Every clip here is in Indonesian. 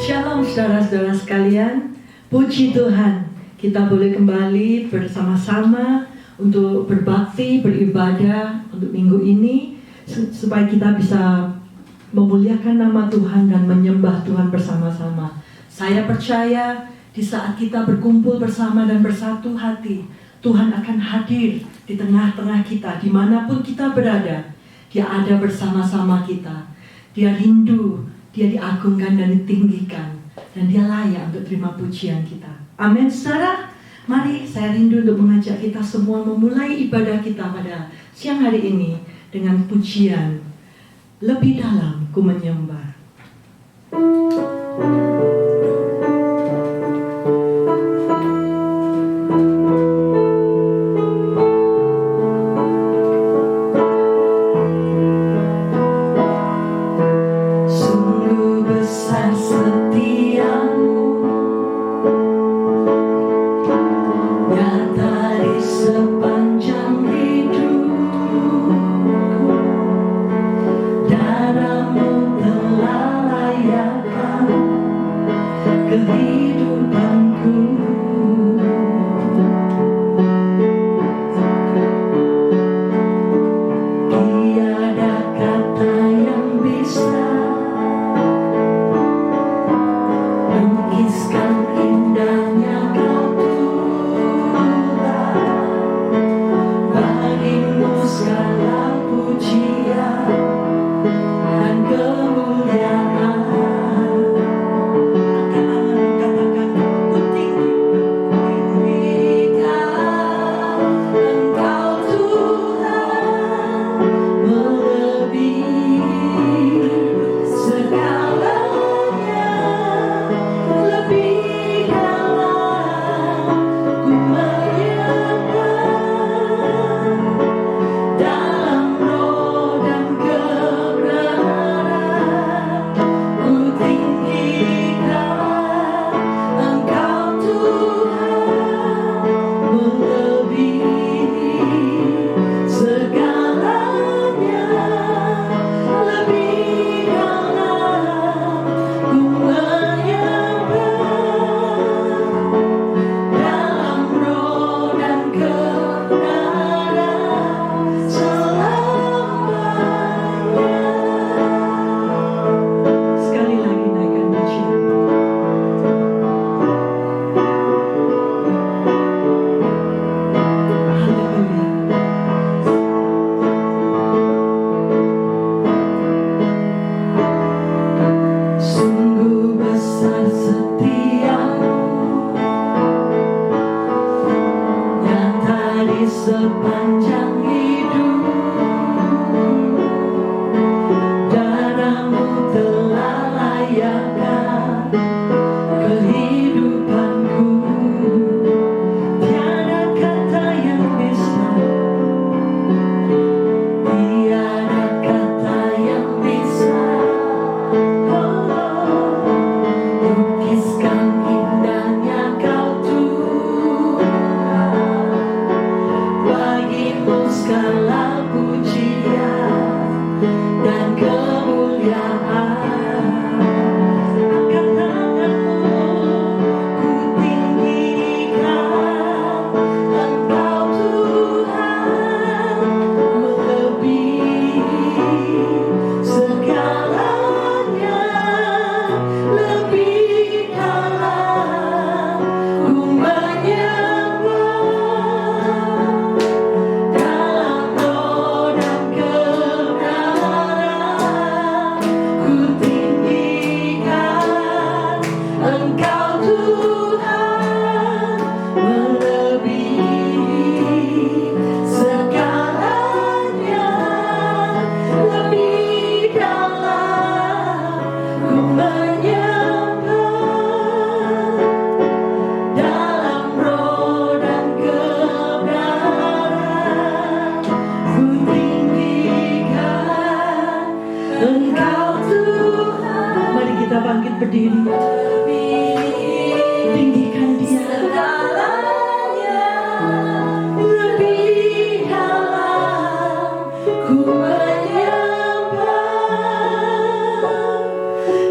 Shalom saudara-saudara sekalian, puji Tuhan kita boleh kembali bersama-sama untuk berbakti, beribadah untuk minggu ini supaya kita bisa memuliakan nama Tuhan dan menyembah Tuhan bersama-sama. Saya percaya di saat kita berkumpul bersama dan bersatu hati, Tuhan akan hadir di tengah-tengah kita dimanapun kita berada. Dia ada bersama-sama kita. Dia rindu, Dia diagungkan dan ditinggikan, dan Dia layak untuk terima pujian kita. Amin, saudara. Mari saya rindu untuk mengajak kita semua memulai ibadah kita pada siang hari ini dengan pujian lebih dalam ku menyembah.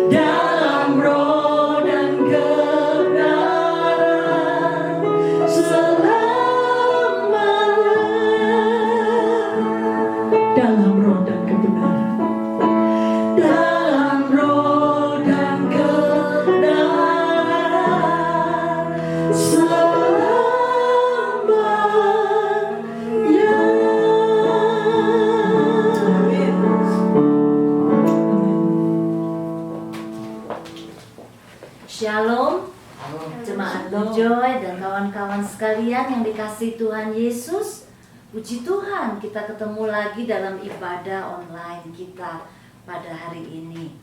Dalam roh Shalom, jemaat Joy dan kawan-kawan sekalian yang dikasihi Tuhan Yesus. Puji Tuhan, kita ketemu lagi dalam ibadah online kita pada hari ini.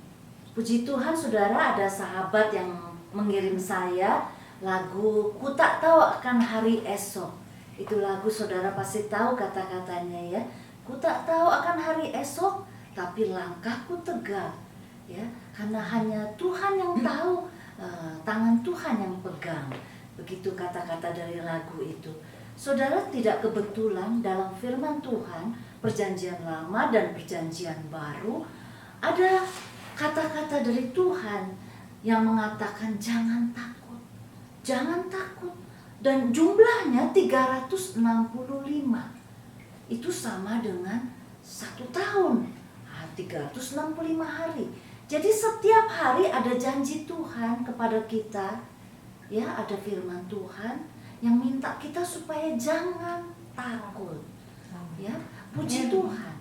Puji Tuhan, saudara, ada sahabat yang mengirim saya lagu "Ku Tak Tahu Akan Hari Esok". Itu lagu saudara pasti tahu kata-katanya ya. Ku tak tahu akan hari esok, tapi langkahku tegak. Ya, karena hanya Tuhan yang tahu, tangan Tuhan yang pegang. Begitu kata-kata dari lagu itu. Saudara, tidak kebetulan dalam firman Tuhan, Perjanjian Lama dan Perjanjian Baru, ada kata-kata dari Tuhan yang mengatakan jangan takut. Jangan takut. Dan jumlahnya 365. Itu sama dengan 1 tahun, 365 hari. Jadi setiap hari ada janji Tuhan kepada kita. Ya, ada firman Tuhan yang minta kita supaya jangan takut. Ya, puji Tuhan.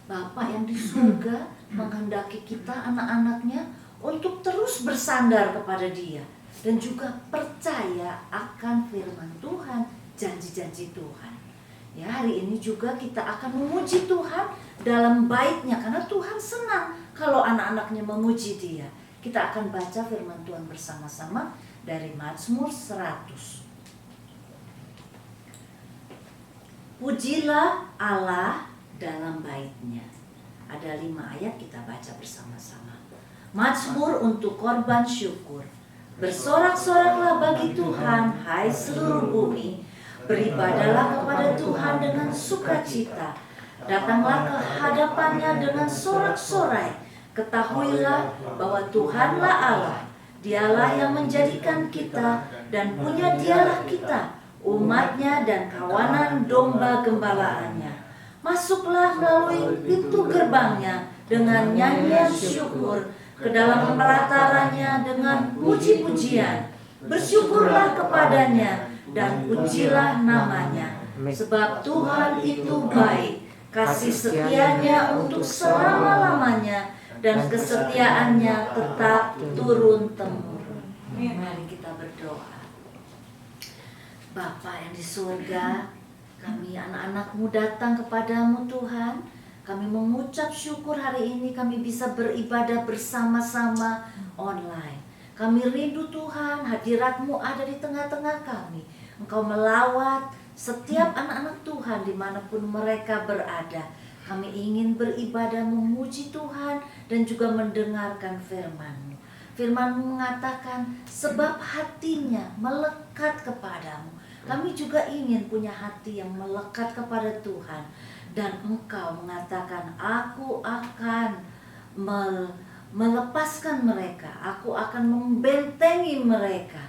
Bapa yang di surga menghendaki kita anak-anaknya untuk terus bersandar kepada Dia dan juga percaya akan firman Tuhan, janji-janji Tuhan. Ya, hari ini juga kita akan memuji Tuhan dalam baiknya, karena Tuhan senang kalau anak-anaknya memuji Dia. Kita akan baca firman Tuhan bersama-sama dari Mazmur 100. Pujilah Allah dalam baitnya. Ada 5 ayat kita baca bersama-sama. Mazmur untuk korban syukur. Bersorak-soraklah bagi Tuhan, hai seluruh bumi. Beribadahlah kepada Tuhan dengan sukacita. Datanglah ke hadapannya dengan sorak-sorai. Ketahuilah bahwa Tuhanlah Allah. Dialah yang menjadikan kita dan punya Dialah kita, umatnya dan kawanan domba gembalaannya. Masuklah melalui pintu gerbangnya dengan nyanyian syukur, ke dalam pelatarannya dengan puji-pujian. Bersyukurlah kepadanya dan pujilah namanya, sebab Tuhan itu baik, kasih setianya untuk selama-lamanya, dan kesetiaannya tetap turun-temurun. Mari kita berdoa. Bapa yang di surga, kami anak-anak-Mu datang kepadamu Tuhan. Kami mengucap syukur hari ini kami bisa beribadah bersama-sama online. Kami rindu Tuhan, hadirat-Mu ada di tengah-tengah kami. Engkau melawat setiap anak-anak Tuhan dimanapun mereka berada. Kami ingin beribadah memuji Tuhan dan juga mendengarkan firman-Mu. Firman-Mu mengatakan sebab hatinya melekat kepadamu. Kami juga ingin punya hati yang melekat kepada Tuhan. Dan Engkau mengatakan aku akan melepaskan mereka. Aku akan membentengi mereka.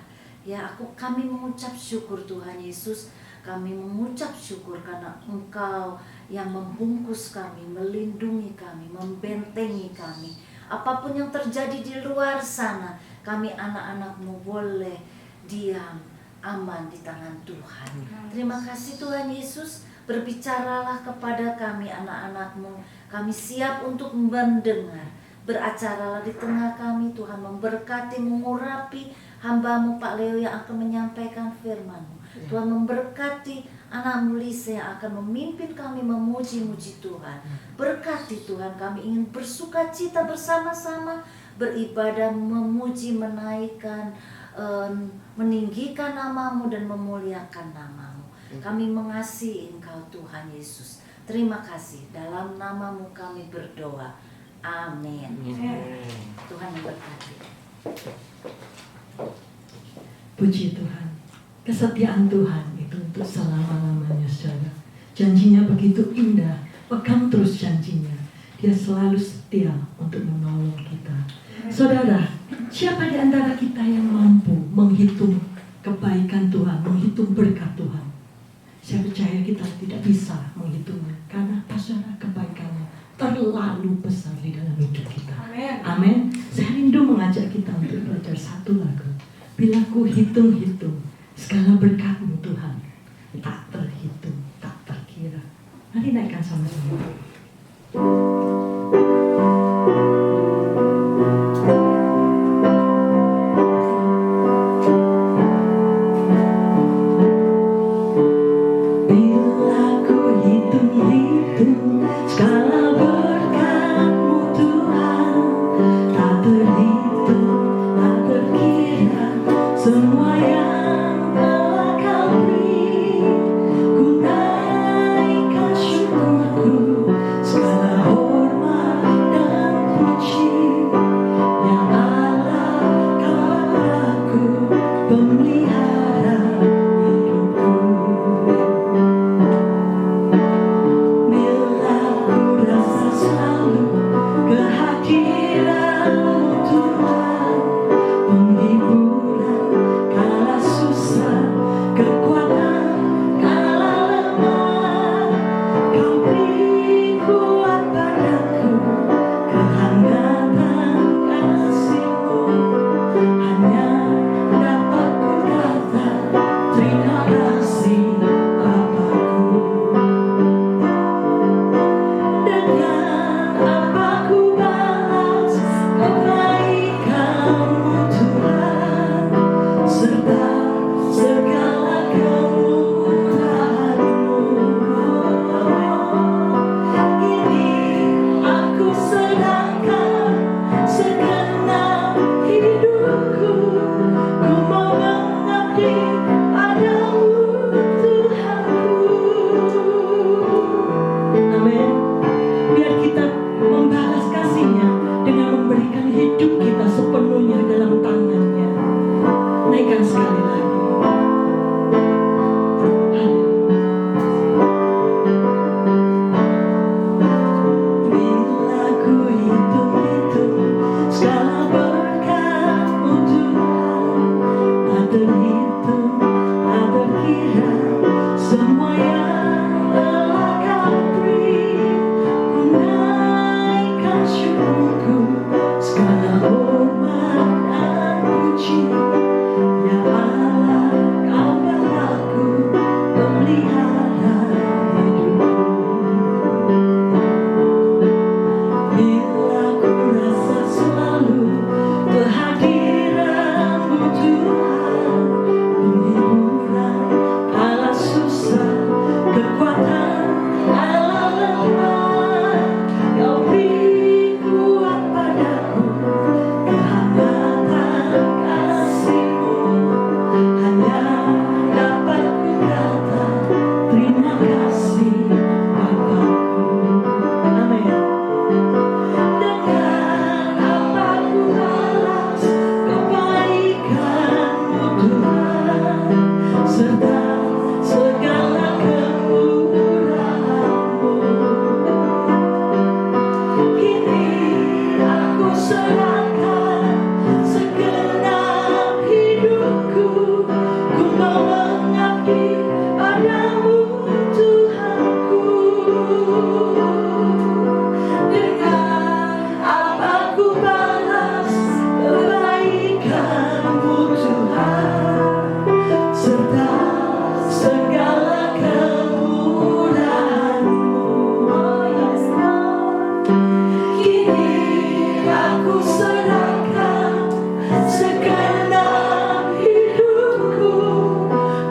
Ya, kami mengucap syukur Tuhan Yesus. Kami mengucap syukur karena Engkau yang membungkus kami, melindungi kami, membentengi kami. Apapun yang terjadi di luar sana, kami anak-anak-Mu boleh diam, aman di tangan Tuhan. Terima kasih Tuhan Yesus. Berbicaralah kepada kami anak-anak-Mu. Kami siap untuk mendengar. Beracaralah di tengah kami Tuhan, memberkati, mengurapi hamba-Mu Pak Leo yang akan menyampaikan firman-Mu. Tuhan memberkati anak-Mu Lisa yang akan memimpin kami memuji-muji Tuhan. Berkati Tuhan, kami ingin bersukacita bersama-sama, beribadah, memuji, menaikkan, meninggikan nama-Mu dan memuliakan nama-Mu. Kami mengasihi Engkau Tuhan Yesus. Terima kasih, dalam nama-Mu kami berdoa. Amin. Tuhan memberkati. Puji Tuhan. Kesetiaan Tuhan itu untuk selama-lamanya, saudara. Janjinya begitu indah. Pegang terus janjinya. Dia selalu setia untuk menolong kita. Saudara, siapa di antara kita yang mampu menghitung kebaikan Tuhan, menghitung berkat Tuhan? Saya percaya kita tidak bisa menghitungnya. Karena saudara, kebaikannya terlalu besar di dalam hidup kita. Amin. Saya rindu mengajak kita untuk belajar satu lagu. Bila ku hitung-hitung segala berkat-Mu Tuhan, tak terhitung, tak terkira. Mari naikkan sama-sama. semua yang telah Kau beri, ku naikkan syukurku, segala hormat dan puji. Ya Allah, Kau Bapakku, pemelihara hidupku. Bila ku rasa selalu kehadiran-Mu Tuhan, penghiburan kala susah, kekuatan kala lemah, Kau beri kuat padaku, kehangatan kasih-Mu. Hanya dapat ku kata, terima kasih Bapakku. Dengan apa ku balas kebaikan-Mu Tuhan, serta segala kemurahan-Mu. Ini aku serahkan segenap hidupku, ku mau mengabdi padamu Tuhanku. Amin. Biar kita membalas kasih-Nya dengan memberikan hidup kita sepenuhnya dalam tangan-Nya. Naikkan sekali lagi. Bila ku hitung-hitung segala berkat-Mu Tuhan, tak terhitung, tak terkira, semua yang telah Kau beri, ku naikkan syukurku, segala hormat dan puji. Ya Allah, Kau Bapakku, pemelihara hidupku. Bila ku rasa selalu kehadiran-Mu Tuhan, penghiburan kala susah, kekuatan kala lemah, Kau beri kuat padaku, kehangatan kasih-Mu. Hanya dapat ku kata, terima kasih Bapakku. Amin. Dengan apa ku balas kebaikan-Mu Tuhan, serta segala kemurahan-Mu. Kini aku serahkan segenap hidupku, ku mau mengabdi padamu Tuhanku. Dengan apa ku balas kebaikan-Mu Tuhan, serta segala kemurahan-Mu. Oh yes, Lord. Kini aku serahkan segenap hidupku,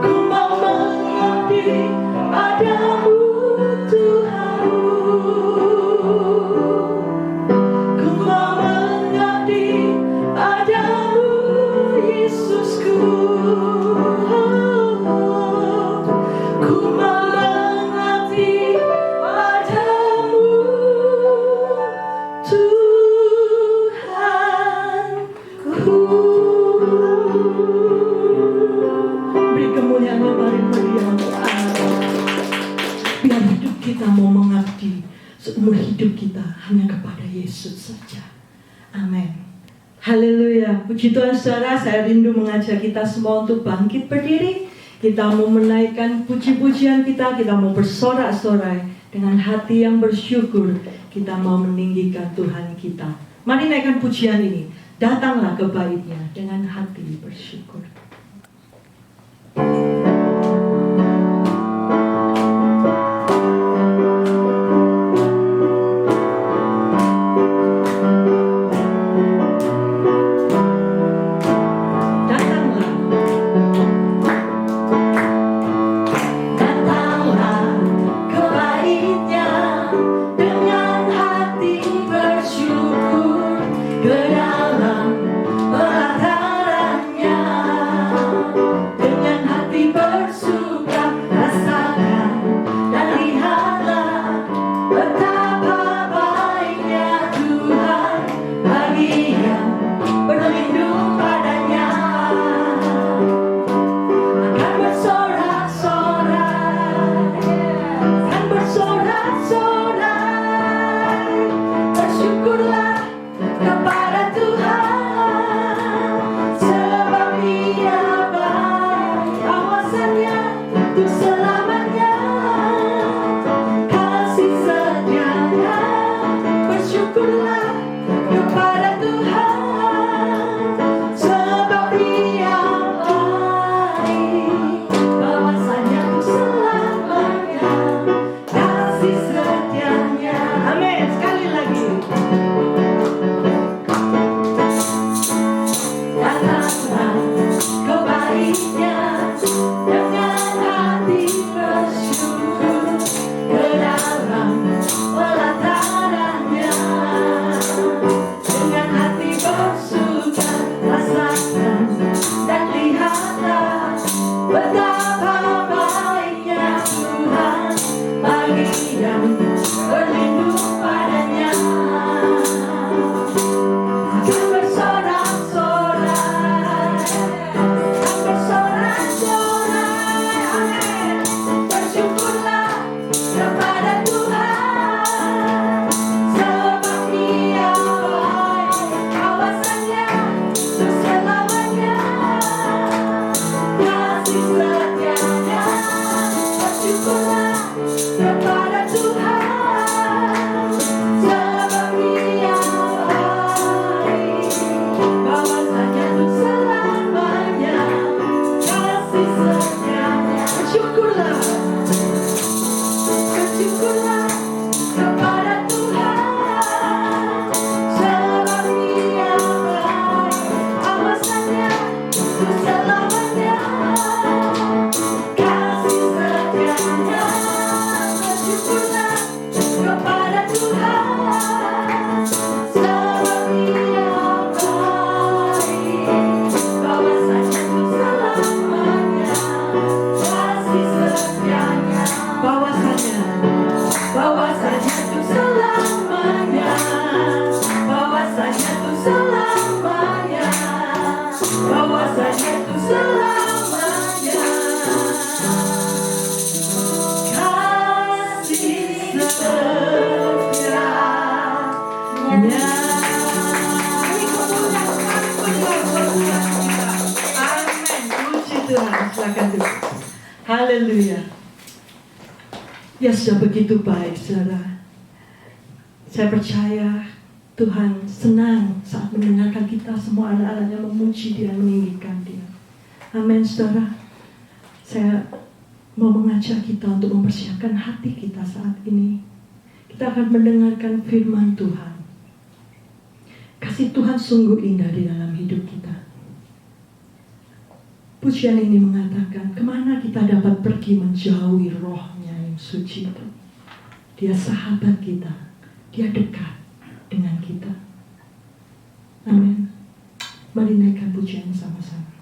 ku mau mengabdi padamu Tuhanku. Ku mau mengabdi padamu Yesusku. Ku mau mengabdi padamu Tuhanku. Beri kemuliaan yang paling mulia untuk Allah. Biar hidup kita mau mengabdi seumur hidup kita hanya kepada Yesus saja. Amin. Haleluya. Puji Tuhan saudara, saya rindu mengajak kita semua untuk bangkit berdiri. Kita mau menaikkan puji-pujian kita mau bersorak-sorai dengan hati yang bersyukur. Kita mau meninggikan Tuhan kita. Mari naikkan pujian ini. Datanglah ke bait-Nya dengan hati bersyukur. Ke dalam pelatarannya Silakan duduk. Haleluya. Ya sudah begitu baik, saudara. Saya percaya Tuhan senang saat mendengarkan kita semua anak-anaknya memuji Dia, meninggikan Dia. Amin, saudara. Saya mau mengajak kita untuk mempersiapkan hati kita saat ini. Kita akan mendengarkan firman Tuhan. Kasih Tuhan sungguh indah di dalam hidup kita. Pujian ini mengatakan, kemana kita dapat pergi menjauhi Roh-Nya yang suci itu. Dia sahabat kita, Dia dekat dengan kita. Amin. Mari naikkan pujian sama-sama.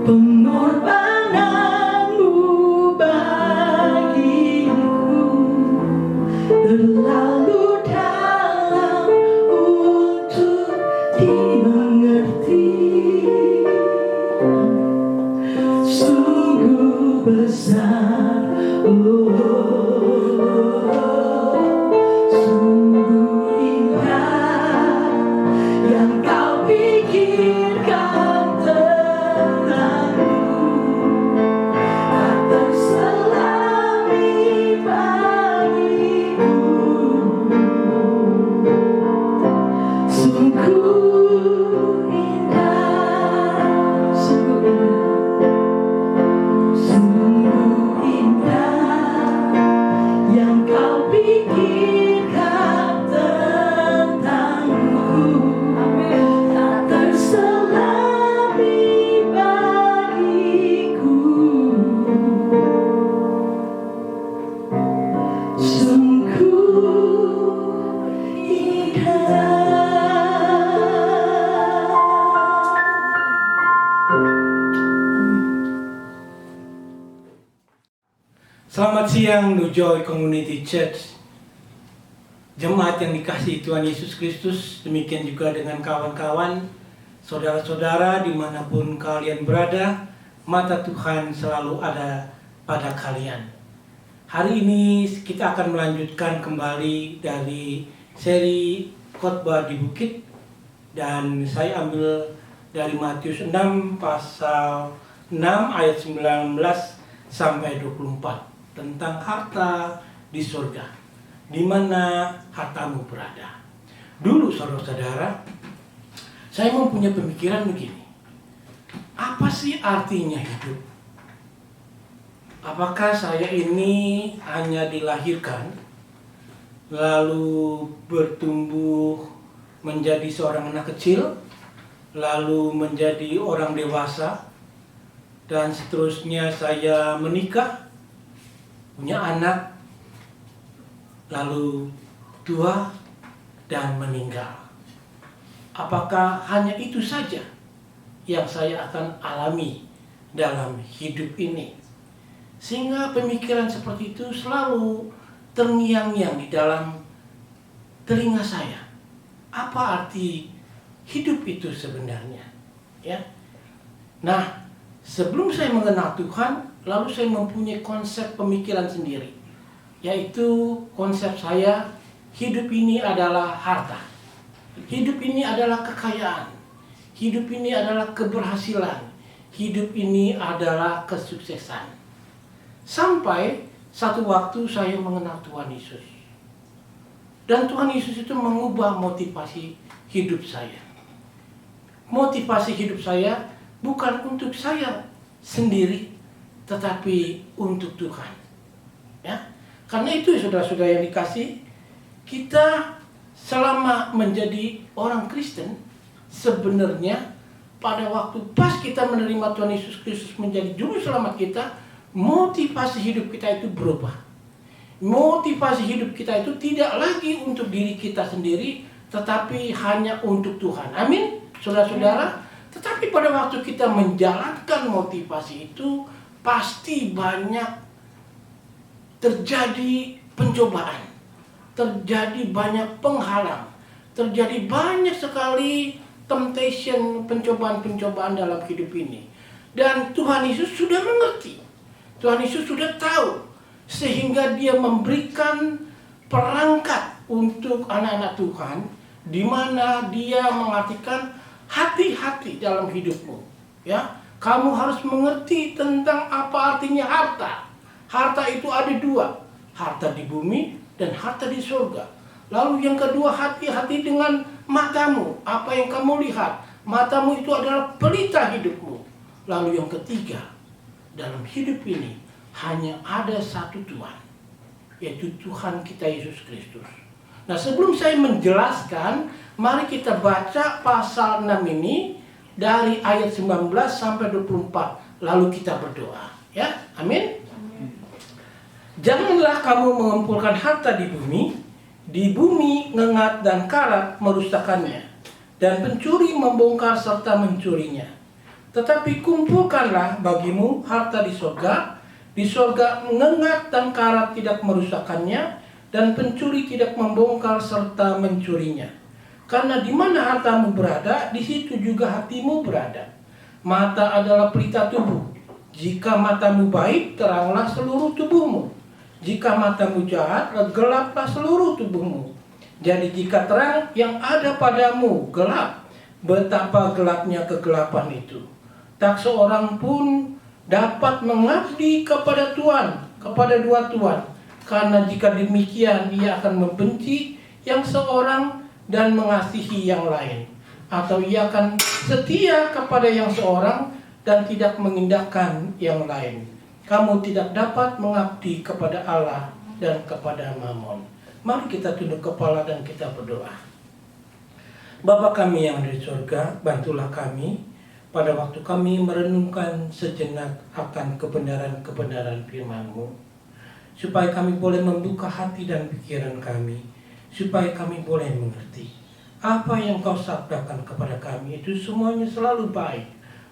Pengorbananmu bagiku siang New Joy Community Church, jemaat yang dikasihi Tuhan Yesus Kristus. Demikian juga dengan kawan-kawan, saudara-saudara dimanapun kalian berada, mata Tuhan selalu ada pada kalian. Hari ini kita akan melanjutkan kembali dari seri khotbah di bukit, dan saya ambil dari Matius 6 pasal 6 ayat 19 sampai 24 tentang harta di surga, di mana hartamu berada. Dulu saudara-saudara, saya mempunyai pemikiran begini. Apa sih artinya hidup? Apakah saya ini hanya dilahirkan, lalu bertumbuh menjadi seorang anak kecil, lalu menjadi orang dewasa, dan seterusnya saya menikah, punya anak, lalu tua dan meninggal? Apakah hanya itu saja yang saya akan alami dalam hidup ini? Sehingga pemikiran seperti itu selalu terngiang-ngiang di dalam telinga saya. Apa arti hidup itu sebenarnya? Ya. Nah, sebelum saya mengenal Tuhan, lalu saya mempunyai konsep pemikiran sendiri, yaitu konsep saya, hidup ini adalah harta, hidup ini adalah kekayaan, hidup ini adalah keberhasilan, hidup ini adalah kesuksesan. Sampai satu waktu saya mengenal Tuhan Yesus, dan Tuhan Yesus itu mengubah motivasi hidup saya. Motivasi hidup saya bukan untuk saya sendiri, tetapi untuk Tuhan. Ya, karena itu saudara-saudara yang dikasih, kita selama menjadi orang Kristen, sebenarnya pada waktu pas kita menerima Tuhan Yesus Kristus menjadi juru selamat kita, motivasi hidup kita itu berubah. Motivasi hidup kita itu tidak lagi untuk diri kita sendiri, tetapi hanya untuk Tuhan. Amin, saudara-saudara. Tetapi pada waktu kita menjalankan motivasi itu, pasti banyak terjadi pencobaan, terjadi banyak penghalang, terjadi banyak sekali temptation, pencobaan-pencobaan dalam hidup ini. Dan Tuhan Yesus sudah mengerti, Tuhan Yesus sudah tahu, sehingga Dia memberikan perangkat untuk anak-anak Tuhan, di mana Dia mengartikan hati-hati dalam hidupmu. Ya, kamu harus mengerti tentang apa artinya harta. Harta itu ada dua, harta di bumi dan harta di surga. Lalu yang kedua, hati-hati dengan matamu, apa yang kamu lihat. Matamu itu adalah pelita hidupmu. Lalu yang ketiga, dalam hidup ini hanya ada satu Tuhan, yaitu Tuhan kita Yesus Kristus. Nah, sebelum saya menjelaskan, mari kita baca pasal 6 ini dari ayat 19 sampai 24. Lalu kita berdoa. Ya, amin. Janganlah kamu mengumpulkan harta di bumi ngengat dan karat merusakkannya, dan pencuri membongkar serta mencurinya. Tetapi kumpulkanlah bagimu harta di sorga ngengat dan karat tidak merusakkannya, dan pencuri tidak membongkar serta mencurinya. Karena di mana hartamu berada, di situ juga hatimu berada. Mata adalah pelita tubuh. Jika matamu baik, teranglah seluruh tubuhmu. Jika matamu jahat, gelaplah seluruh tubuhmu. Jadi jika terang yang ada padamu gelap, betapa gelapnya kegelapan itu. Tak seorang pun dapat mengabdi kepada dua tuan. Karena jika demikian, ia akan membenci yang seorang dan mengasihi yang lain. Atau ia akan setia kepada yang seorang dan tidak mengindahkan yang lain. Kamu tidak dapat mengabdi kepada Allah dan kepada Mammon. Mari kita tunduk kepala dan kita berdoa. Bapa kami yang ada di surga, bantulah kami pada waktu kami merenungkan sejenak akan kebenaran-kebenaran firman-Mu, supaya kami boleh membuka hati dan pikiran kami, supaya kami boleh mengerti apa yang Kau sabdakan kepada kami itu semuanya selalu baik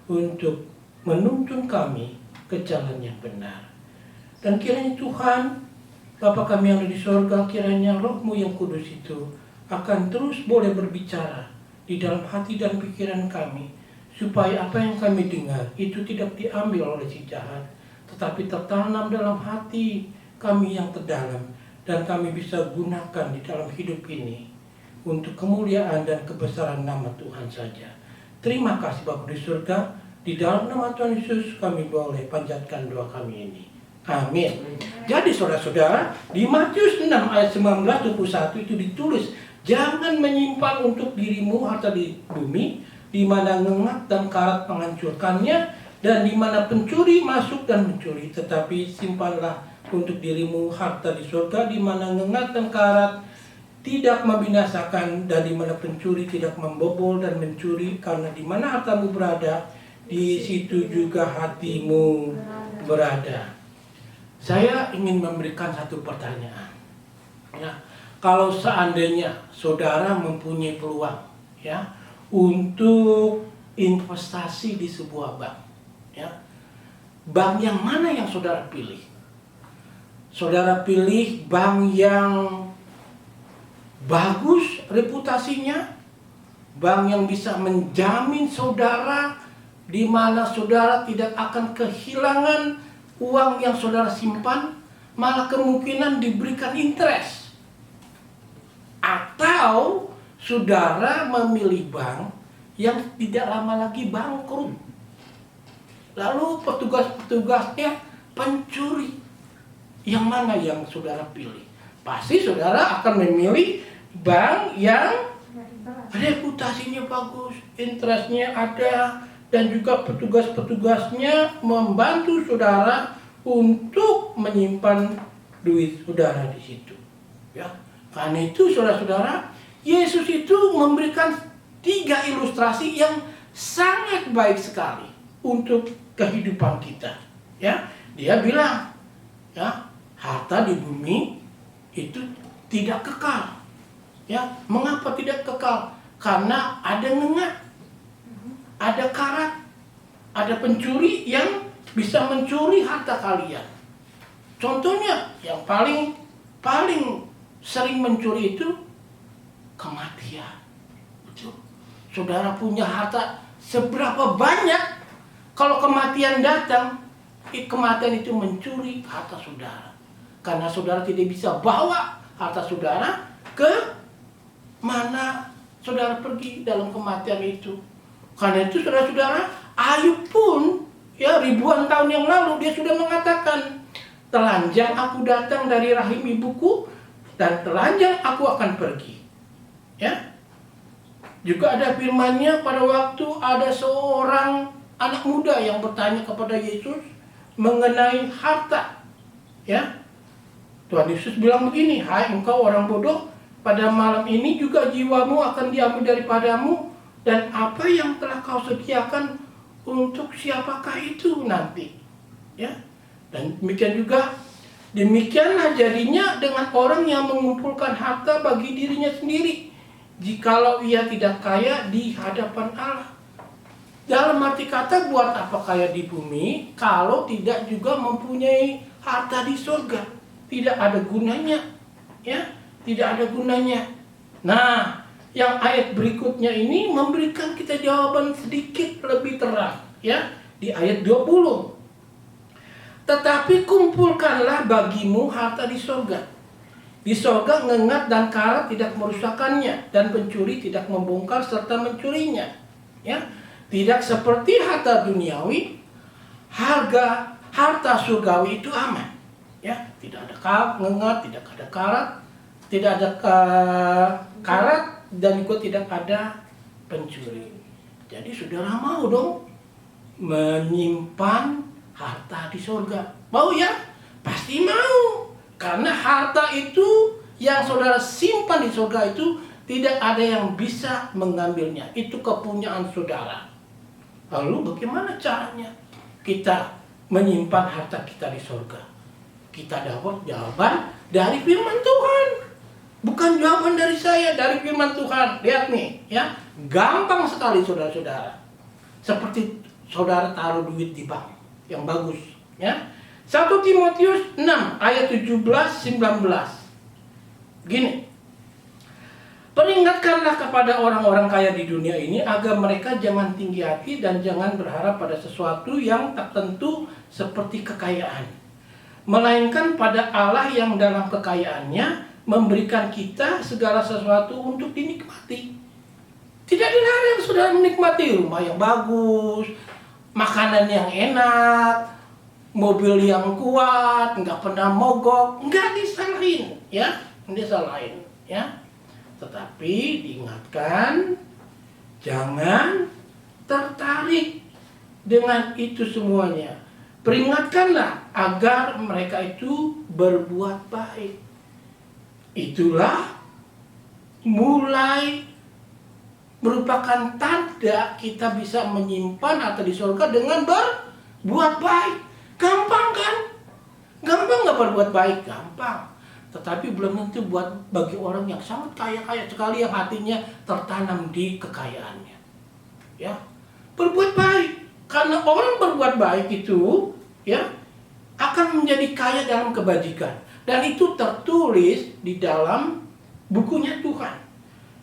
untuk menuntun kami ke jalan yang benar. Dan kiranya Tuhan, Bapa kami yang ada di sorga, kiranya Roh-Mu yang kudus itu akan terus boleh berbicara di dalam hati dan pikiran kami, supaya apa yang kami dengar itu tidak diambil oleh si jahat, tetapi tertanam dalam hati kami yang terdalam, dan kami bisa gunakan di dalam hidup ini untuk kemuliaan dan kebesaran nama Tuhan saja. Terima kasih Bapa di surga, di dalam nama Tuhan Yesus kami boleh panjatkan doa kami ini. Amin. Jadi saudara-saudara, di Matius 6 ayat 19-21 itu ditulis, jangan menyimpan untuk dirimu harta di bumi, di mana ngengat dan karat menghancurkannya, dan di mana pencuri masuk dan mencuri. Tetapi simpanlah untuk dirimu harta di surga, di mana ngengat dan karat tidak membinasakan, dan di mana pencuri tidak membobol dan mencuri. Karena di mana hartamu berada, di situ juga hatimu berada. Saya ingin memberikan satu pertanyaan. Ya, kalau seandainya saudara mempunyai peluang, ya, untuk investasi di sebuah bank, ya, bank yang mana yang saudara pilih? Saudara pilih bank yang bagus reputasinya, bank yang bisa menjamin saudara, di mana saudara tidak akan kehilangan uang yang saudara simpan, malah kemungkinan diberikan interest. Atau saudara memilih bank yang tidak lama lagi bangkrut, lalu petugas-petugasnya pencuri. Yang mana yang saudara pilih? Pasti saudara akan memilih bank yang reputasinya bagus, interestnya ada, dan juga petugas-petugasnya membantu saudara untuk menyimpan duit saudara di situ. Ya, karena itu saudara-saudara, Yesus itu memberikan 3 ilustrasi yang sangat baik sekali untuk kehidupan kita. Ya, dia bilang, ya, harta di bumi itu tidak kekal. Ya, mengapa tidak kekal? Karena ada ngengat, ada karat, ada pencuri yang bisa mencuri harta kalian. Contohnya yang paling sering mencuri itu kematian. Betul. Saudara punya harta seberapa banyak, kalau kematian datang, kematian itu mencuri harta saudara. Karena saudara tidak bisa bawa harta saudara ke mana saudara pergi dalam kematian itu. Karena itu saudara-saudara, Ayub pun ya ribuan tahun yang lalu dia sudah mengatakan, telanjang aku datang dari rahim ibuku, dan telanjang aku akan pergi. Ya. Juga ada firman-Nya pada waktu ada seorang anak muda yang bertanya kepada Yesus mengenai harta. Ya. Tuhan Yesus bilang begini, hai engkau orang bodoh, pada malam ini juga jiwamu akan diambil daripadamu, dan apa yang telah kau sediakan untuk siapakah itu nanti? Ya. Dan demikianlah jadinya dengan orang yang mengumpulkan harta bagi dirinya sendiri, jikalau ia tidak kaya di hadapan Allah. Dalam arti kata, buat apa kaya di bumi kalau tidak juga mempunyai harta di surga? Tidak ada gunanya. Ya, tidak ada gunanya. Nah, yang ayat berikutnya ini memberikan kita jawaban sedikit lebih terang, ya, di ayat 20. Tetapi kumpulkanlah bagimu harta di sorga. Di sorga ngengat dan karat tidak merusakkannya, dan pencuri tidak membongkar serta mencurinya. Ya, tidak seperti harta duniawi, harta surgawi itu aman. Ya, tidak ada ngengat, tidak ada karat, tidak ada karat, dan juga tidak ada pencuri. Jadi saudara mau dong menyimpan harta di surga? Mau ya? Pasti mau. Karena harta itu yang saudara simpan di surga itu tidak ada yang bisa mengambilnya. Itu kepunyaan saudara. Lalu bagaimana caranya kita menyimpan harta kita di surga? Kita dapat jawaban dari firman Tuhan. Bukan jawaban dari saya, dari firman Tuhan. Lihat nih, ya, gampang sekali saudara-saudara. Seperti saudara taruh duit di bank yang bagus, ya. 1 Timotius 6 ayat 17-19. Gini, peringatkanlah kepada orang-orang kaya di dunia ini agar mereka jangan tinggi hati dan jangan berharap pada sesuatu yang tak tentu seperti kekayaan, melainkan pada Allah yang dalam kekayaannya memberikan kita segala sesuatu untuk dinikmati. Tidak dilarang saudara menikmati rumah yang bagus, makanan yang enak, mobil yang kuat, nggak pernah mogok, nggak disalahin, ya. Disalahin, ya. Tetapi diingatkan jangan tertarik dengan itu semuanya. Peringatkanlah agar mereka itu berbuat baik. Itulah mulai merupakan tanda kita bisa menyimpan atau di surga dengan berbuat baik. Gampang kan? Gampang nggak berbuat baik? Gampang. Tetapi belum tentu buat bagi orang yang sangat kaya sekali, yang hatinya tertanam di kekayaannya. Ya, berbuat baik. Karena orang berbuat baik itu, ya, akan menjadi kaya dalam kebajikan. Dan itu tertulis di dalam bukunya Tuhan.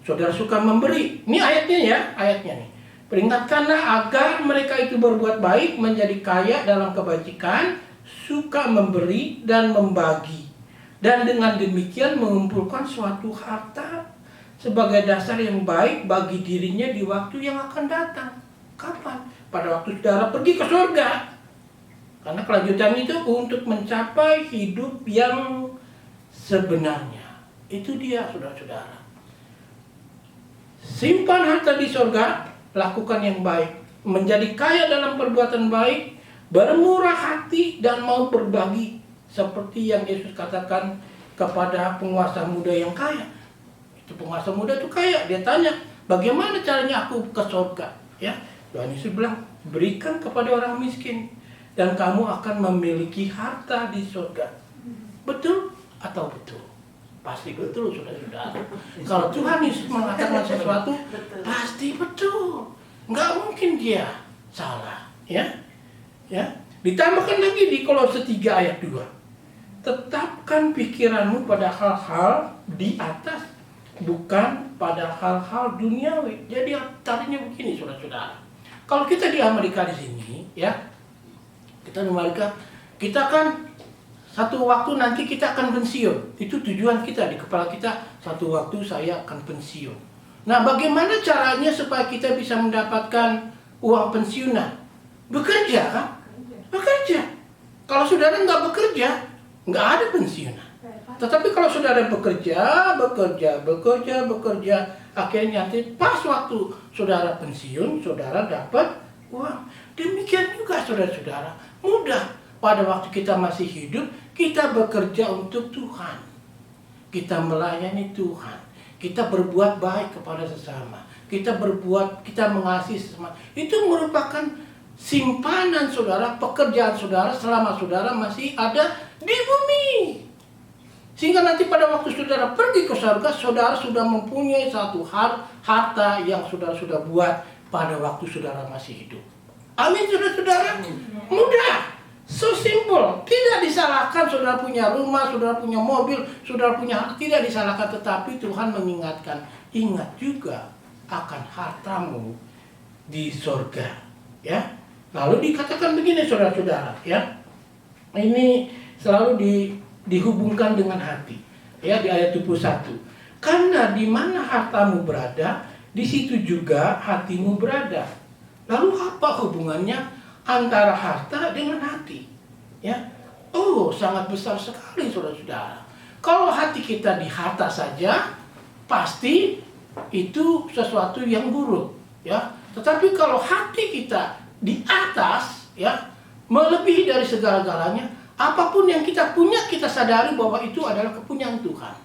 Saudara suka memberi. Ini ayatnya ya, ayatnya nih. Peringatkanlah agar mereka itu berbuat baik, menjadi kaya dalam kebajikan, suka memberi dan membagi. Dan dengan demikian mengumpulkan suatu harta sebagai dasar yang baik bagi dirinya di waktu yang akan datang. Kapan? Pada waktu saudara pergi ke surga. Karena kelanjutan itu untuk mencapai hidup yang sebenarnya. Itu dia saudara-saudara. Simpan harta di surga, lakukan yang baik, menjadi kaya dalam perbuatan baik, bermurah hati dan mau berbagi. Seperti yang Yesus katakan kepada penguasa muda yang kaya. Itu penguasa muda itu kaya, dia tanya, bagaimana caranya aku ke surga? Ya, Tuhan Yesus bilang, berikan kepada orang miskin dan kamu akan memiliki harta di surga. Betul atau betul? Pasti betul, saudara-saudara. Kalau Tuhan Yesus mengatakan sesuatu, pasti betul. Nggak mungkin dia salah. Ya, ya. Ditambahkan lagi di Kolose 3 ayat 2. Tetapkan pikiranmu pada hal-hal di atas, bukan pada hal-hal duniawi. Jadi artinya begini, saudara-saudara. Kalau kita di Amerika di sini, ya, kita di Amerika, kita kan satu waktu nanti kita akan pensiun. Itu tujuan kita di kepala kita. Satu waktu saya akan pensiun. Nah, bagaimana caranya supaya kita bisa mendapatkan uang pensiunan? Bekerja, kan? Bekerja. Kalau saudara nggak bekerja, nggak ada pensiunan. Tetapi kalau saudara bekerja, akhirnya nanti pas waktu saudara pensiun, saudara dapat uang. Demikian juga saudara-saudara, mudah. Pada waktu kita masih hidup, kita bekerja untuk Tuhan. Kita melayani Tuhan. Kita berbuat baik kepada sesama. Kita mengasihi sesama. Itu merupakan simpanan saudara, pekerjaan saudara selama saudara masih ada di bumi. Sehingga nanti pada waktu saudara pergi ke surga, saudara sudah mempunyai satu harta yang saudara sudah buat pada waktu saudara masih hidup. Amin, saudara-saudara. Mudah, so simple. Tidak disalahkan saudara punya rumah, saudara punya mobil, saudara punya harta, tidak disalahkan. Tetapi Tuhan mengingatkan, ingat juga akan hartamu di surga. Ya. Lalu dikatakan begini saudara-saudara, ya. Ini selalu dihubungkan dengan hati. Ya, di ayat 21. Karena di mana hartamu berada, di situ juga hatimu berada. Lalu apa hubungannya antara harta dengan hati? Ya. Oh, sangat besar sekali saudara-saudara. Kalau hati kita di harta saja, pasti itu sesuatu yang buruk, ya. Tetapi kalau hati kita di atas, ya, melebihi dari segala-galanya, apapun yang kita punya, kita sadari bahwa itu adalah kepunyaan Tuhan.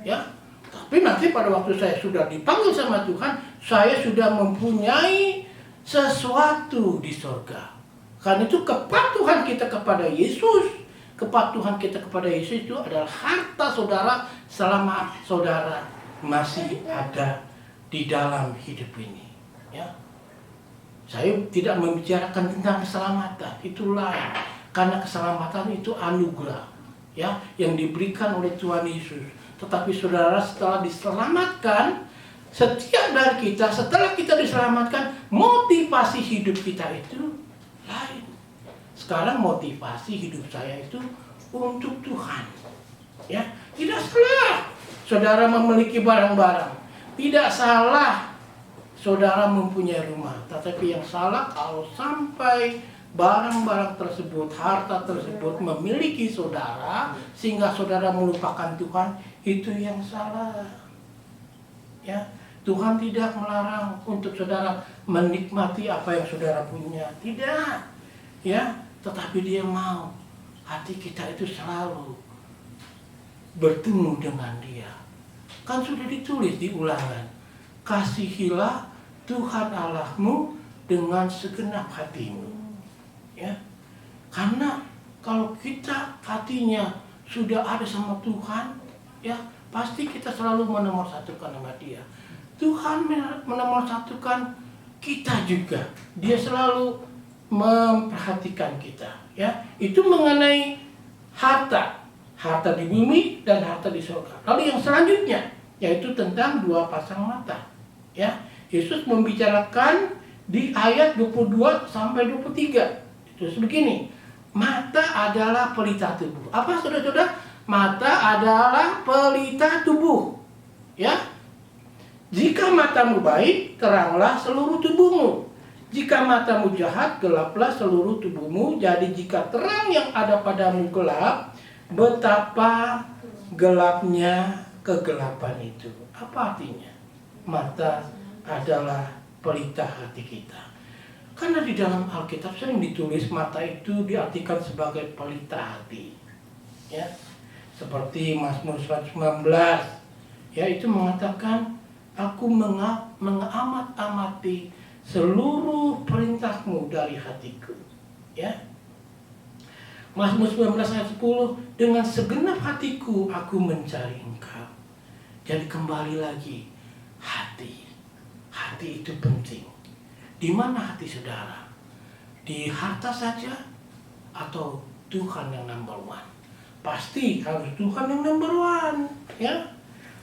Ya. Tapi nanti pada waktu saya sudah dipanggil sama Tuhan, saya sudah mempunyai sesuatu di surga. Karena itu kepatuhan kita kepada Yesus, kepatuhan kita kepada Yesus itu adalah harta saudara selama saudara masih ada di dalam hidup ini. Ya. Saya tidak membicarakan tentang keselamatan, itu lain. Karena keselamatan itu anugerah, ya, yang diberikan oleh Tuhan Yesus. Tetapi saudara, setelah diselamatkan, setiap dari kita, setelah kita diselamatkan, motivasi hidup kita itu lain. Sekarang motivasi hidup saya itu untuk Tuhan. Ya, tidak salah saudara memiliki barang-barang. Tidak salah saudara mempunyai rumah. Tetapi yang salah kalau sampai barang-barang tersebut, harta tersebut memiliki saudara sehingga saudara melupakan Tuhan, itu yang salah. Ya, Tuhan tidak melarang untuk saudara menikmati apa yang saudara punya, tidak. Ya, tetapi Dia mau hati kita itu selalu bertemu dengan Dia. Kan sudah ditulis di Ulangan, kasihilah Tuhan Allahmu dengan segenap hatimu. Ya, karena kalau kita hatinya sudah ada sama Tuhan, ya pasti kita selalu menomorsatukan sama Dia. Tuhan menomorsatukan kita juga. Dia selalu memperhatikan kita. Ya, itu mengenai harta di bumi dan harta di surga. Lalu yang selanjutnya yaitu tentang dua pasang mata. Ya, Yesus membicarakan di ayat 22 sampai 23. Itu begini, mata adalah pelita tubuh. Apa saudara-saudara? Mata adalah pelita tubuh. Ya, jika matamu baik, teranglah seluruh tubuhmu. Jika matamu jahat, gelaplah seluruh tubuhmu. Jadi jika terang yang ada padamu gelap, betapa gelapnya kegelapan itu. Apa artinya? Mata adalah pelita hati kita. Karena di dalam Alkitab sering ditulis mata itu diartikan sebagai pelita hati. Ya, seperti Mazmur 119, ya, itu mengatakan, aku mengamat-amati seluruh perintahmu dari hatiku. Ya, Mazmur 19 ayat 10, dengan segenap hatiku aku mencari Engkau. Jadi kembali lagi, hati itu penting. Di mana hati saudara? Di harta saja atau Tuhan yang number one? Pasti harus Tuhan yang number one. Ya.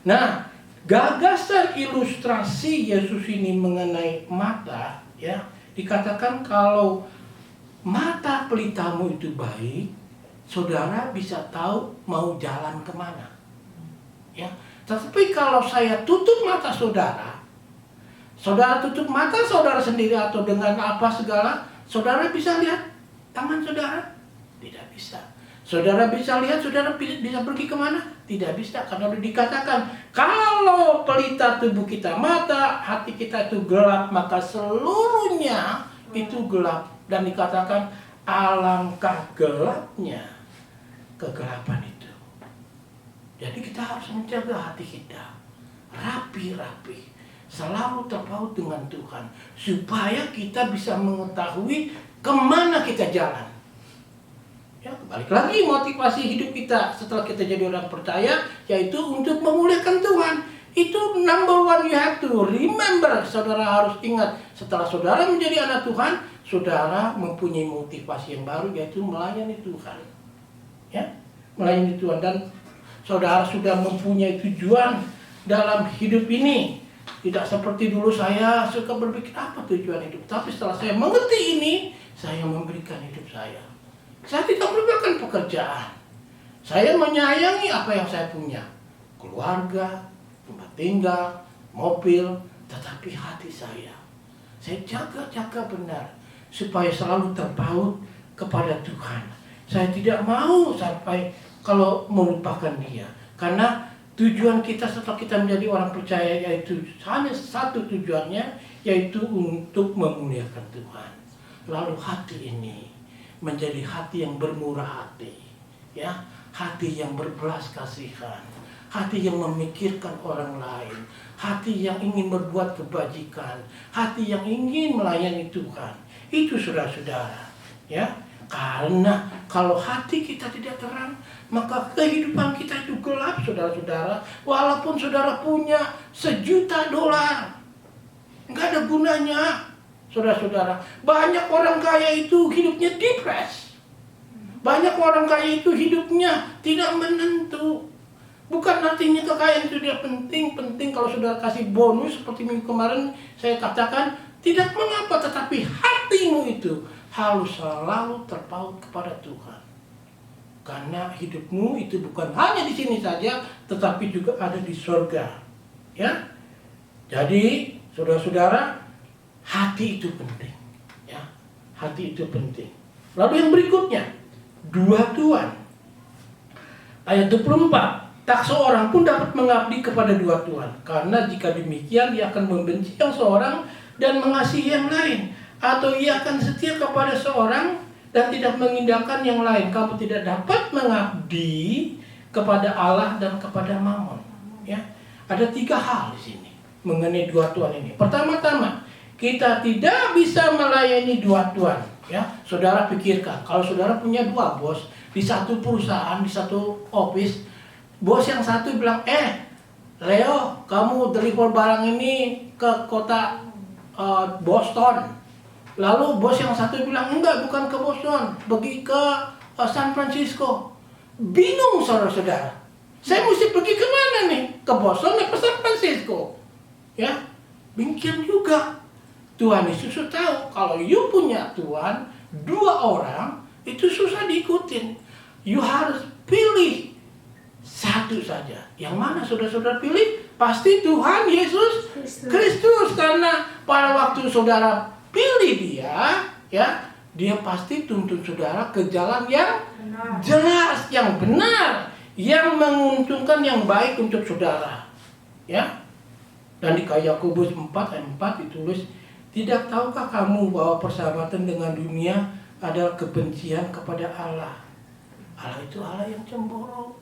Nah, gagasan ilustrasi Yesus ini mengenai mata, ya, dikatakan kalau mata pelitamu itu baik, saudara bisa tahu mau jalan kemana. Ya, tetapi kalau saya tutup mata saudara, saudara tutup mata saudara sendiri atau dengan apa segala, saudara bisa lihat tangan saudara? Tidak bisa. Saudara bisa lihat, saudara bisa pergi kemana? Tidak bisa, karena sudah dikatakan kalau pelita tubuh kita, mata, hati kita itu gelap, maka seluruhnya itu gelap. Dan dikatakan alangkah gelapnya kegelapan itu. Jadi kita harus menjaga hati kita rapi-rapi, selalu terpaut dengan Tuhan, supaya kita bisa mengetahui kemana kita jalan. Ya, balik lagi motivasi hidup kita setelah kita jadi orang percaya, yaitu untuk memuliakan Tuhan. Itu number one, you have to remember. Saudara harus ingat, setelah saudara menjadi anak Tuhan, saudara mempunyai motivasi yang baru, yaitu melayani Tuhan. Ya, melayani Tuhan. Dan saudara sudah mempunyai tujuan dalam hidup ini. Tidak seperti dulu saya suka berpikir apa tujuan hidup. Tapi setelah saya mengerti ini, saya memberikan hidup saya. Saya tidak melupakan pekerjaan. Saya menyayangi apa yang saya punya. Keluarga, tempat tinggal, mobil, tetapi hati saya jaga benar supaya selalu terpaut kepada Tuhan. Saya tidak mau sampai kalau melupakan Dia, karena tujuan kita setelah kita menjadi orang percaya yaitu hanya satu tujuannya, yaitu untuk memuliakan Tuhan. Lalu hati ini menjadi hati yang bermurah hati, ya, hati yang berbelas kasihan, hati yang memikirkan orang lain, hati yang ingin berbuat kebajikan, hati yang ingin melayani Tuhan. Itu saudara-saudara, ya. Karena kalau hati kita tidak terang, maka kehidupan kita itu gelap, saudara-saudara. Walaupun saudara punya $1.000.000, nggak ada gunanya, saudara-saudara. Banyak orang kaya itu hidupnya depres. Banyak orang kaya itu hidupnya tidak menentu. Bukan artinya kekayaan itu dia penting kalau saudara kasih bonus seperti minggu kemarin saya katakan, tidak mengapa, tetapi hatimu itu harus selalu terpaut kepada Tuhan. Karena hidupmu itu bukan hanya di sini saja, tetapi juga ada di surga. Ya. Jadi, saudara-saudara, hati itu penting. Ya. Hati itu penting. Lalu yang berikutnya, dua Tuhan. Ayat 24. Tak seorang pun dapat mengabdi kepada dua Tuhan. Karena jika demikian, ia akan membenci yang seorang dan mengasihi yang lain. Atau ia akan setia kepada seorang dan tidak mengindahkan yang lain. Kamu tidak dapat mengabdi kepada Allah dan kepada Mammon. Ya, ada 3 hal di sini mengenai dua Tuhan ini. Pertama-tama, kita tidak bisa melayani dua Tuhan. Ya, saudara pikirkan, kalau saudara punya 2 bos di satu perusahaan, di satu office. Bos yang satu bilang, Leo, kamu deliver barang ini ke kota Boston. Lalu bos yang satu bilang, enggak, bukan ke Boston, pergi ke San Francisco. Bingung saudara-saudara. Saya mesti pergi ke mana nih? Ke Boston atau ke San Francisco? Ya, demikian juga. Tuhan Yesus tahu kalau you punya Tuhan, 2 orang itu susah diikutin. You harus pilih satu saja. Yang mana saudara-saudara pilih? Pasti Tuhan Yesus Kristus. Karena pada waktu saudara pilih dia, ya, dia pasti tuntun saudara ke jalan yang jelas, yang benar, yang menguntungkan, yang baik untuk saudara. Ya. Dan di Yakobus 4 ayat 4 ditulis, tidak tahukah kamu bahwa persahabatan dengan dunia adalah kebencian kepada Allah? Allah itu Allah yang cemburu.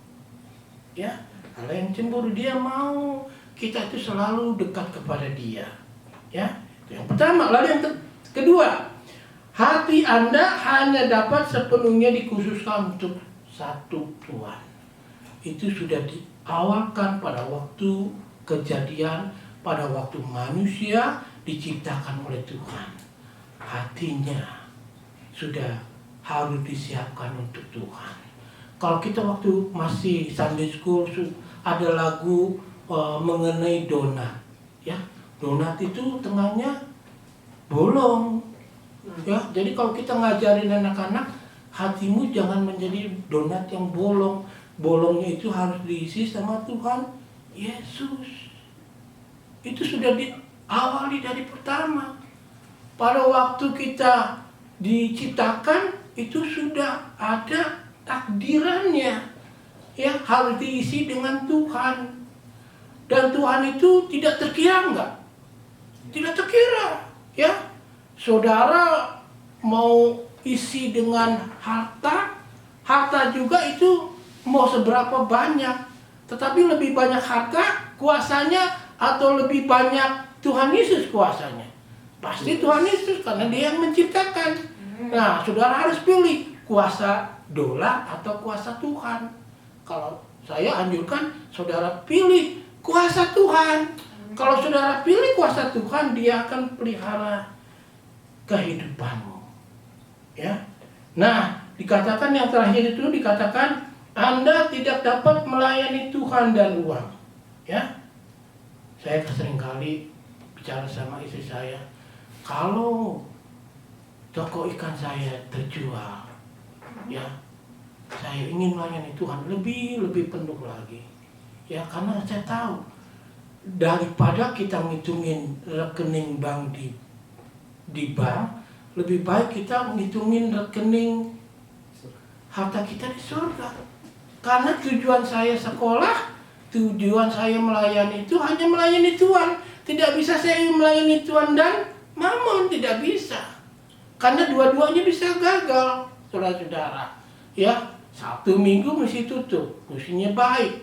Ya, Allah yang cemburu, dia mau kita itu selalu dekat kepada dia. Ya, yang pertama. Lalu yang kedua, hati Anda hanya dapat sepenuhnya dikhususkan untuk satu Tuhan. Itu sudah diawalkan pada waktu kejadian, pada waktu manusia diciptakan oleh Tuhan. Hatinya sudah harus disiapkan untuk Tuhan. Kalau kita waktu masih Sunday School ada lagu mengenai donat, ya, donat itu tengahnya bolong, ya. Jadi kalau kita ngajarin anak-anak, hatimu jangan menjadi donat yang bolong. Bolongnya itu harus diisi sama Tuhan Yesus. Itu sudah diawali dari pertama. Pada waktu kita diciptakan itu sudah ada takdirannya, ya, harus diisi dengan Tuhan. Dan Tuhan itu tidak terkira, enggak? Tidak terkira, ya. Saudara mau isi dengan harta juga itu mau seberapa banyak. Tetapi lebih banyak harta kuasanya atau lebih banyak Tuhan Yesus kuasanya? Pasti Tuhan Yesus, karena dia yang menciptakan. Nah, saudara harus pilih kuasa dolar atau kuasa Tuhan. Kalau saya anjurkan saudara pilih kuasa Tuhan. Kalau saudara pilih kuasa Tuhan, dia akan pelihara kehidupanmu. Ya. Nah, dikatakan yang terakhir itu dikatakan Anda tidak dapat melayani Tuhan dan uang. Ya. Saya seringkali bicara sama istri saya, kalau toko ikan saya terjual, ya, saya ingin melayani Tuhan lebih penuh lagi. Ya, karena saya tahu daripada kita ngitungin rekening bank di bank, lebih baik kita ngitungin rekening harta kita di surga. Karena tujuan saya sekolah, tujuan saya melayani itu hanya melayani Tuhan. Tidak bisa saya melayani Tuhan dan Mammon, tidak bisa. Karena dua-duanya bisa gagal, saudara-saudara. Ya, Sabtu Minggu mesti tutup, mestinya baik.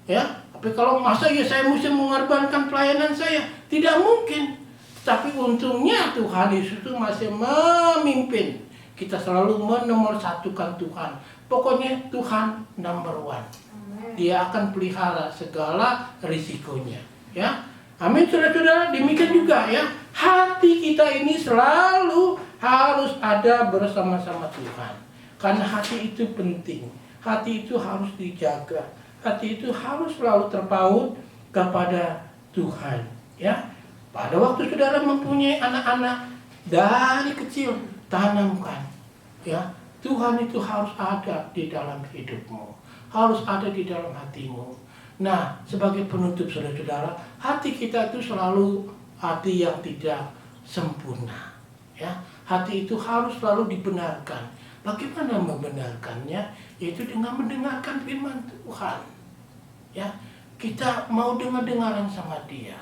Ya, tapi kalau masa ya saya mesti mengorbankan pelayanan saya, tidak mungkin. Tapi untungnya Tuhan Yesus itu masih memimpin. Kita selalu menomorsatukan Tuhan. Pokoknya Tuhan number 1. Dia akan pelihara segala risikonya. Ya, amin saudara-saudara. Demikian juga ya, hati kita ini selalu harus ada bersama-sama Tuhan. Karena hati itu penting. Hati itu harus dijaga. Hati itu harus selalu terpaut kepada Tuhan. Ya, pada waktu saudara mempunyai anak-anak, dari kecil tanamkan. Ya, Tuhan itu harus ada di dalam hidupmu, harus ada di dalam hatimu. Nah, sebagai penutup saudara-saudara, hati kita itu selalu hati yang tidak sempurna. Ya, hati itu harus selalu dibenarkan. Bagaimana membenarkannya? Yaitu dengan mendengarkan firman Tuhan. Ya, kita mau dengar-dengaran sama Dia.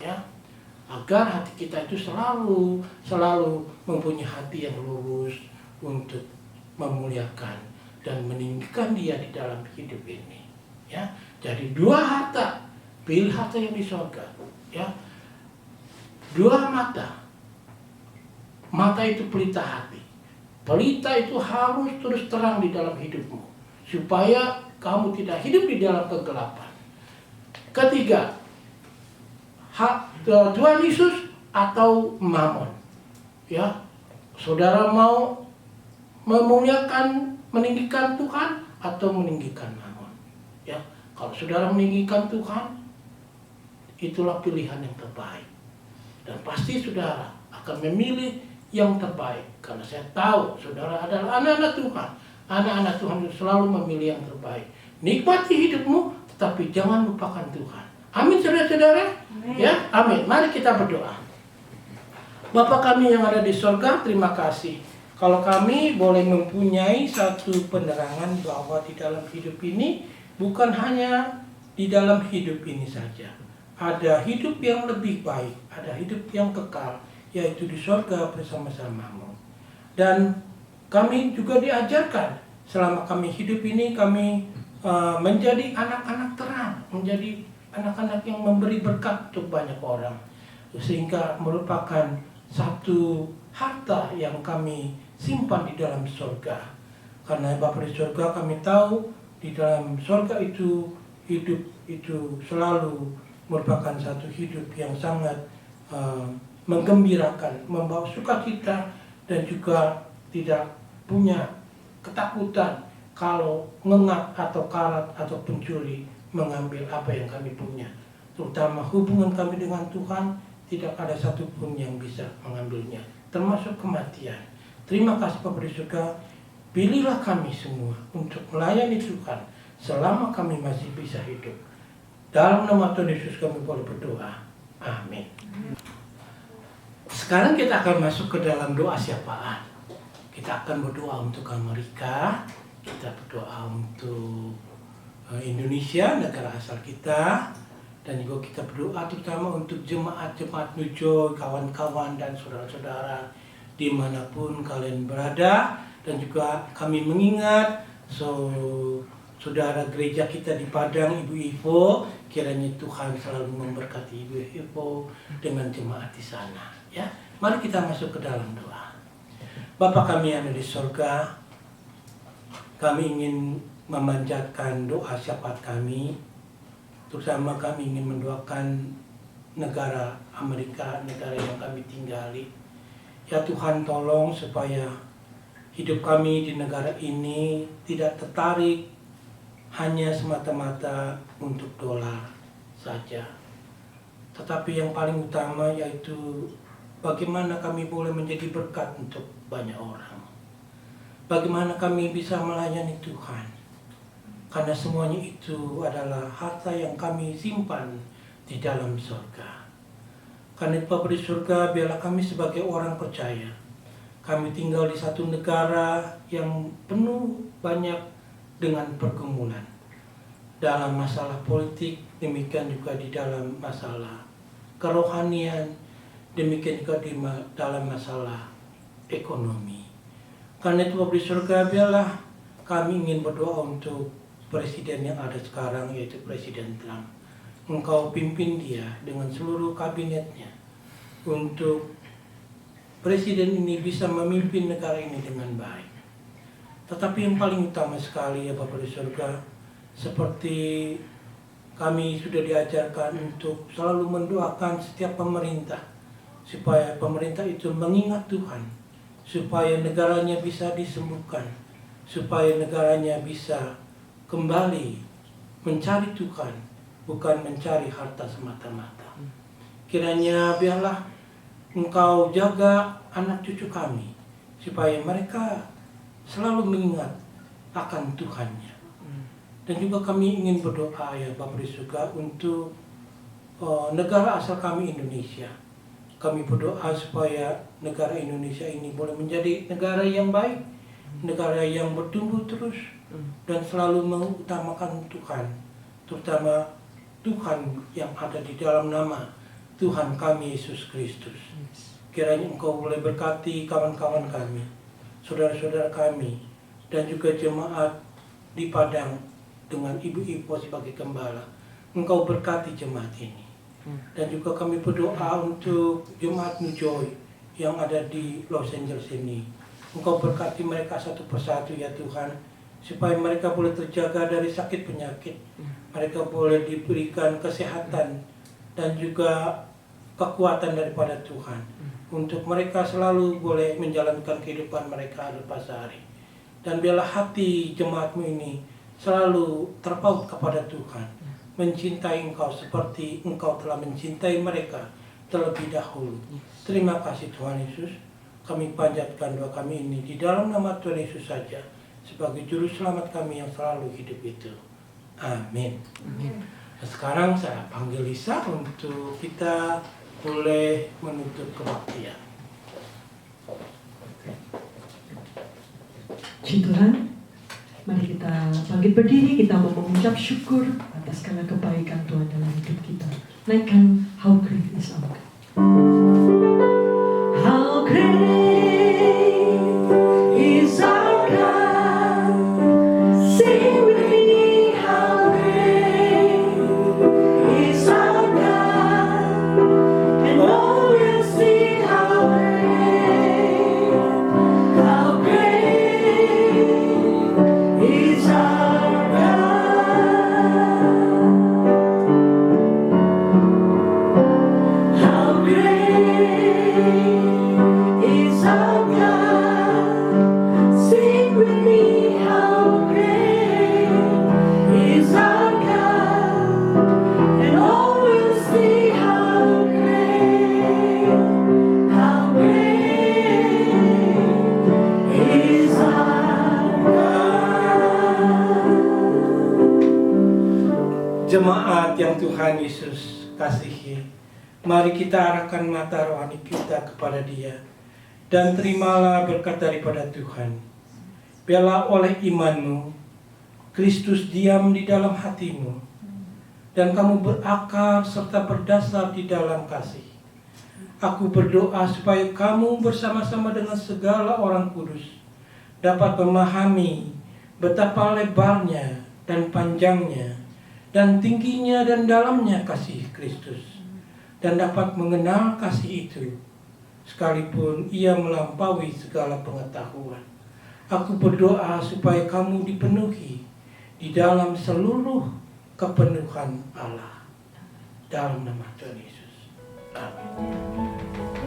Ya, agar hati kita itu selalu mempunyai hati yang lurus untuk memuliakan dan meninggikan Dia di dalam hidup ini. Ya, jadi dua harta, pilih harta yang di surga. Ya, dua mata. Mata itu pelita hati. Pelita itu harus terus terang di dalam hidupmu, supaya kamu tidak hidup di dalam kegelapan. Ketiga, Tuhan Yesus atau Mammon. Ya, saudara mau memuliakan, meninggikan Tuhan atau meninggikan Mammon. Ya, kalau saudara meninggikan Tuhan, itulah pilihan yang terbaik. Dan pasti saudara akan memilih yang terbaik, karena saya tahu saudara adalah anak-anak Tuhan. Anak-anak Tuhan itu selalu memilih yang terbaik. Nikmati hidupmu, tetapi jangan lupakan Tuhan. Amin saudara-saudara. Ya, amin. Mari kita berdoa. Bapa kami yang ada di surga, terima kasih kalau kami boleh mempunyai satu penerangan bahwa di dalam hidup ini bukan hanya di dalam hidup ini saja. Ada hidup yang lebih baik, ada hidup yang kekal, yaitu di surga bersama-samamu. Dan kami juga diajarkan selama kami hidup ini, kami menjadi anak-anak terang, menjadi anak-anak yang memberi berkat untuk banyak orang, sehingga merupakan satu harta yang kami simpan di dalam surga. Karena Bapa di surga, kami tahu di dalam surga itu hidup itu selalu merupakan satu hidup yang sangat menggembirakan, membawa sukacita, dan juga tidak punya ketakutan kalau ngengak atau karat atau pencuri mengambil apa yang kami punya. Terutama hubungan kami dengan Tuhan, tidak ada satupun yang bisa mengambilnya, termasuk kematian. Terima kasih Bapa di surga, pilihlah kami semua untuk melayani Tuhan selama kami masih bisa hidup. Dalam nama Tuhan Yesus kami boleh berdoa. Amin. Sekarang kita akan masuk ke dalam doa syafa'at. Kita akan berdoa untuk Amerika, kita berdoa untuk Indonesia, negara asal kita, dan juga kita berdoa terutama untuk jemaat-jemaat Nujo, kawan-kawan dan saudara-saudara dimanapun kalian berada. Dan juga kami mengingat saudara gereja kita di Padang, Ibu Ivo, kiranya Tuhan selalu memberkati Ibu Ivo dengan jemaat di sana. Ya, mari kita masuk ke dalam doa. Bapa kami yang ada di surga, kami ingin memanjatkan doa syafaat kami, terutama kami ingin mendoakan negara Amerika, negara yang kami tinggali. Ya Tuhan, tolong supaya hidup kami di negara ini tidak tertarik hanya semata-mata untuk dolar saja, tetapi yang paling utama yaitu bagaimana kami boleh menjadi berkat untuk banyak orang. Bagaimana kami bisa melayani Tuhan, karena semuanya itu adalah harta yang kami simpan di dalam surga. Karena Bapa di surga, biarlah kami sebagai orang percaya, kami tinggal di satu negara yang penuh banyak dengan pergumulan. Dalam masalah politik, demikian juga di dalam masalah kerohanian, demikian juga di dalam masalah ekonomi. Karena itu Bapa di surga, biarlah kami ingin berdoa untuk presiden yang ada sekarang, yaitu Presiden Trump. Engkau pimpin dia dengan seluruh kabinetnya untuk presiden ini bisa memimpin negara ini dengan baik. Tetapi yang paling utama sekali ya Bapa di surga, seperti kami sudah diajarkan untuk selalu mendoakan setiap pemerintah, supaya pemerintah itu mengingat Tuhan, supaya negaranya bisa disembuhkan, supaya negaranya bisa kembali mencari Tuhan, bukan mencari harta semata-mata. Kiranya biarlah Engkau jaga anak cucu kami, supaya mereka selalu mengingat akan Tuhannya. Dan juga kami ingin berdoa ya Bapa di surga untuk negara asal kami Indonesia. Kami berdoa supaya negara Indonesia ini boleh menjadi negara yang baik, negara yang bertumbuh terus dan selalu mengutamakan Tuhan, terutama Tuhan yang ada di dalam nama Tuhan kami Yesus Kristus. Kiranya Engkau boleh berkati kawan-kawan kami, saudara-saudara kami, dan juga jemaat di Padang dengan Ibu Ipo sebagai gembala. Engkau berkati jemaat ini. Dan juga kami berdoa untuk jemaat New Joy yang ada di Los Angeles ini. Engkau berkati mereka satu persatu ya Tuhan, supaya mereka boleh terjaga dari sakit penyakit. Mereka boleh diberikan kesehatan dan juga kekuatan daripada Tuhan, untuk mereka selalu boleh menjalankan kehidupan mereka lepas hari. Dan biarlah hati jemaatmu ini selalu terpaut kepada Tuhan, mencintai Engkau seperti Engkau telah mencintai mereka terlebih dahulu. Terima kasih Tuhan Yesus. Kami panjatkan doa kami ini di dalam nama Tuhan Yesus saja, sebagai juru selamat kami yang selalu hidup itu. Amin. Nah, sekarang saya panggil Lisa untuk kita boleh menutup kebaktian. Puji Tuhan, mari kita bangkit berdiri, kita mau mengucap syukur atas segala kebaikan Tuhan dalam hidup kita. Naikkan How Great Is Our God. How great is our God. Sing with me, how great is our God. And all will see how great is our God. How great is our God. Sing with me, how great is our God. And all will see how great is our God. Jemaat yang Tuhan Yesus kasihi, mari kita arahkan mata rohani kita kepada Dia, dan terimalah berkat daripada Tuhan. Biarlah oleh imanmu Kristus diam di dalam hatimu, dan kamu berakar serta berdasar di dalam kasih. Aku berdoa supaya kamu bersama-sama dengan segala orang kudus dapat memahami betapa lebarnya dan panjangnya dan tingginya dan dalamnya kasih Kristus, dan dapat mengenal kasih itu sekalipun ia melampaui segala pengetahuan. Aku berdoa supaya kamu dipenuhi di dalam seluruh kepenuhan Allah, dalam nama Tuhan Yesus. Amin.